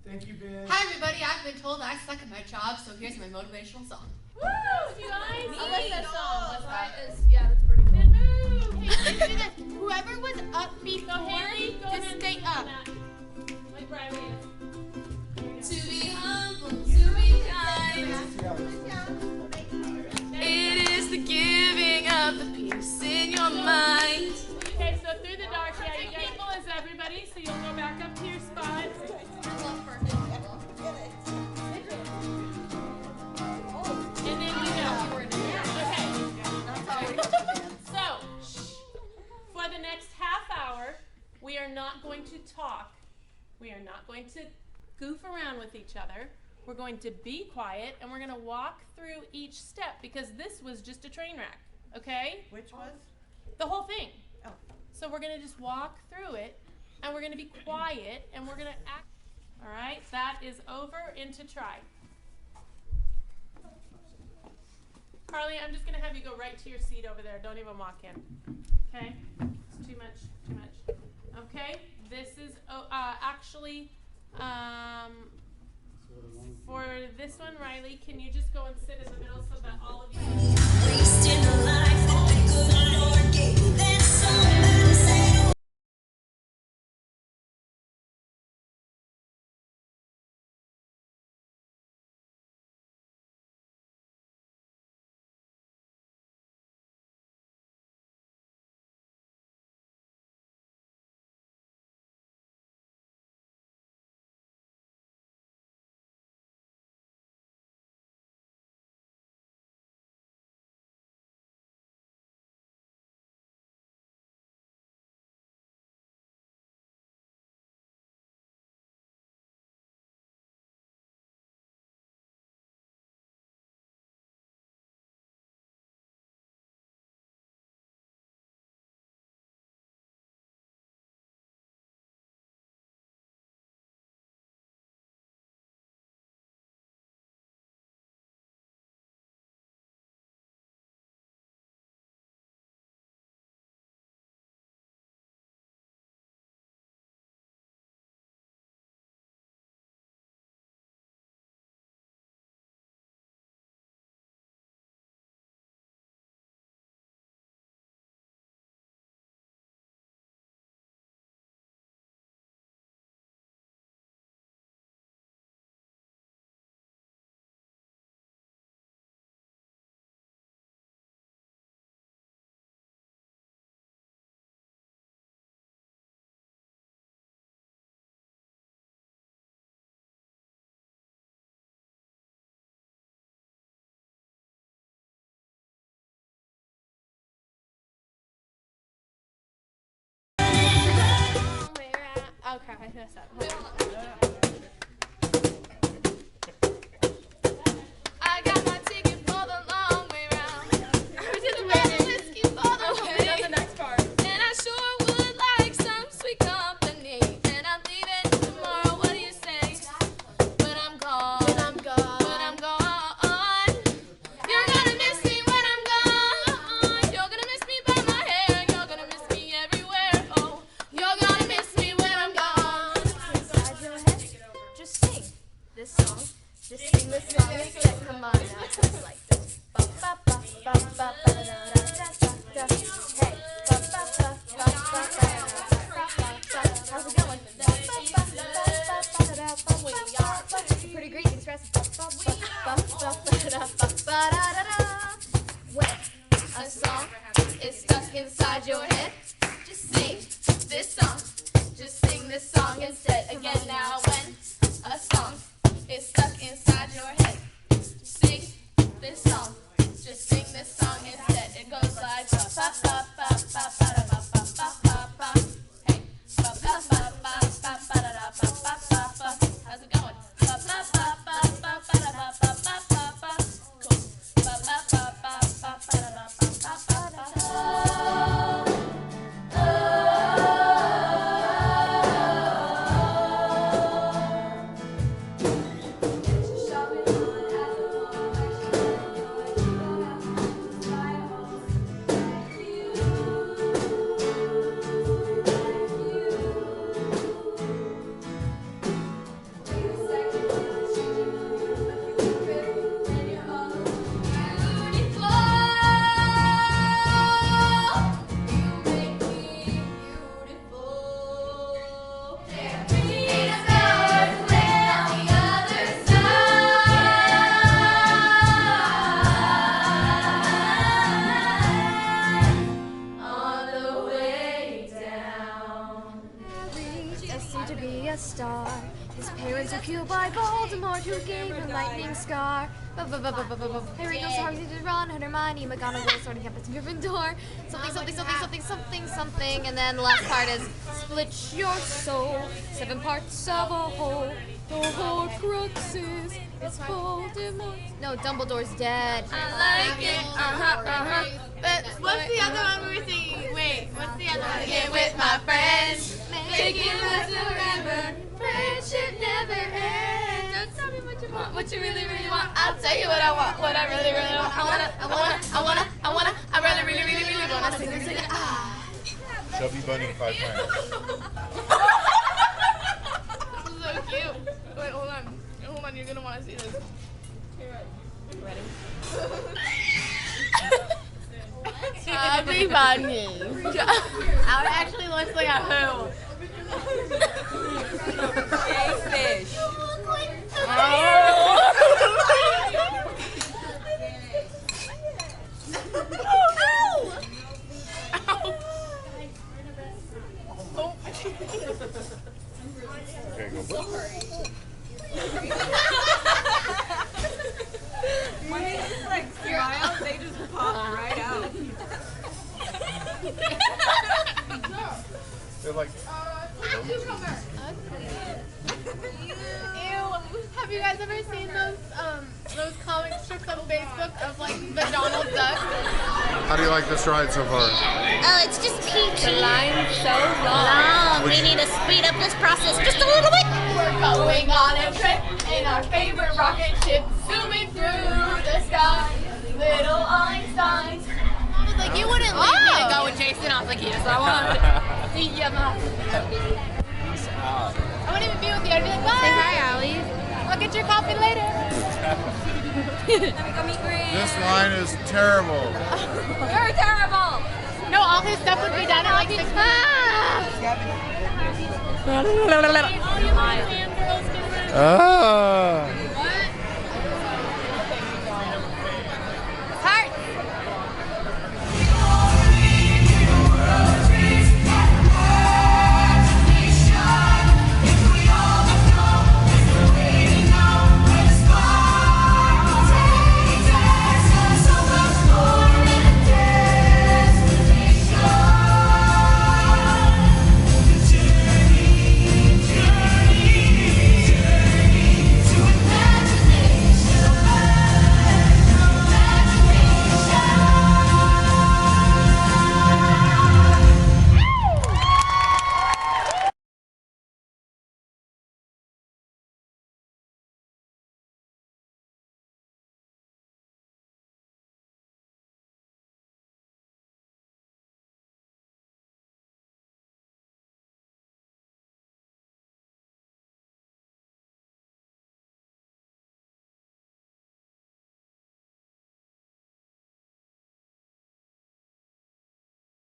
Thank you, Ben. Hi, everybody. I've been told I suck at my job, so here's my motivational song. Woo! You guys? I like that song. Yeah, that's pretty cool. Hey, let's do this. Whoever was up before, Haley, go just ahead stay and up. Like Riley is. To be humble, to be kind. It is the giving of the peace in your mind. Okay, so through the dark, yeah, you people is everybody, so you'll go back up to your spots. And then you know. Okay. So, for the next half hour, we are not going to talk. We are not going to goof around with each other. We're going to be quiet, and we're going to walk through each step because this was just a train wreck, okay? Which was? The whole thing. Oh. So we're going to just walk through it, and we're going to be quiet, and we're going to act. All right? That is over into try. Carly, I'm just going to have you go right to your seat over there. Don't even walk in. Okay? It's too much. Okay? This is actually, for this one, Riley, can you just go and sit in the middle so that all of you... Wasting a life that the good Lord gave you. That song that said, Okay, I messed up. I got my ticket for the long way round. I was just waiting whiskey for the way. That's the next part. And I sure would like some sweet company. And I'm leaving tomorrow. What do you say? When I'm gone. When I'm gone. When I'm gone. You're gonna miss me when I'm gone. You're gonna miss me by my hair. You're gonna miss me everywhere. Oh, you're gonna miss me when I'm gone. Inside your head, just sing this song. Just sing this song instead. Come on now, it goes like this. Ba ba ba ba ba ba da da da da da. Hey, ba ba ba ba ba ba da da da da. How's it going? Ba ba ba ba ba ba da da ba ba ba. Pretty great, expressive. Ba ba ba ba ba ba da ba ba da da da. When a song is stuck inside your head, just sing this song. Just sing this song instead. Again now, when a song is stuck inside your head, sing this song. Just sing this song instead. It goes like ba ba ba ba ba ba da ba ba ba ba ba. Hey, ba ba ba ba ba ba da da ba ba ba ba. How's it going? Ba ba ba ba ba ba da ba ba ba ba ba. Cool. Ba ba ba ba ba ba da ba ba ba ba ba. to be a star. His parents were killed by Voldemort, who gave a lightning scar. Harry goes to Hogwarts to Ron, Hermione, McGonagall, sorting campus, Gryffindor. Something, and then the last part is split your soul. 7 parts of a whole. The Horcruxes. It's Voldemort. No, Dumbledore's dead. I like it. But what's the other one we were singing? Wait, what's the other one? Get with my friends. Make it last forever. Friendship never ends. Don't tell me what you want, what you really, really want. I'll tell you what I want, what I really, really want. I really, really, really, really want to sing it. Ah. Chubby Bunny 5 times. This is so cute. Wait, hold on. Hold on, you're going to want to see this. Ready? Chubby Bunny. It actually looks like a who. Fish. Okay, go. When they just like smile, they just pop right out. They're like, Ew. Have you guys ever seen those comic strips on Facebook of like the Donald Duck? how do you like this ride so far? Oh, it's just peachy. The line's so long. We need to speed up this process just a little bit. We're going on a trip in our favorite rocket ship, zooming through the sky. Little Einsteins. I was like, you wouldn't leave me to go with Jason. I was like, yes, I would. Yeah, I wouldn't even be with you. I'd be like, bye. Say hi, Allie. I'll get your coffee later. Let me go meet Green. This line is terrible. You're terrible. No, all his stuff would be done at like 6 All you little fangirls can run. Ah.